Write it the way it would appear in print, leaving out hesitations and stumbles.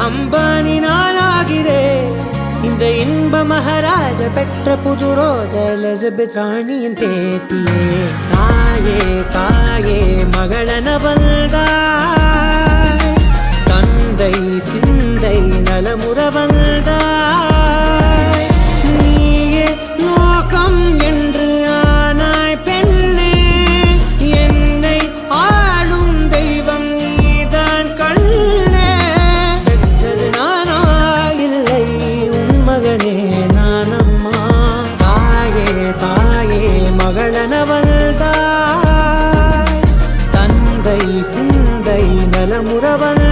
அம்பானி நானாகிறேன். இந்த இன்ப மகாராஜ பெற்ற புது ரோஜ எலிசபெத் ராணியின் பேத்தியே. தாயே தாயே மகளன வந்தாய், தந்தை சிந்தை நலமுற வந்தாய். நீயே லோகம் என்று ஆனாய் பெண்ணே, என்னை ஆளும் தெய்வம் நீதான் கண்ணே. பெற்றது நானா இல்லை உன் மகனே நானம்மா. தாயே தாயே மகளன வந்தாய், தந்தை சிந்தை நலமுற வந்தாய்.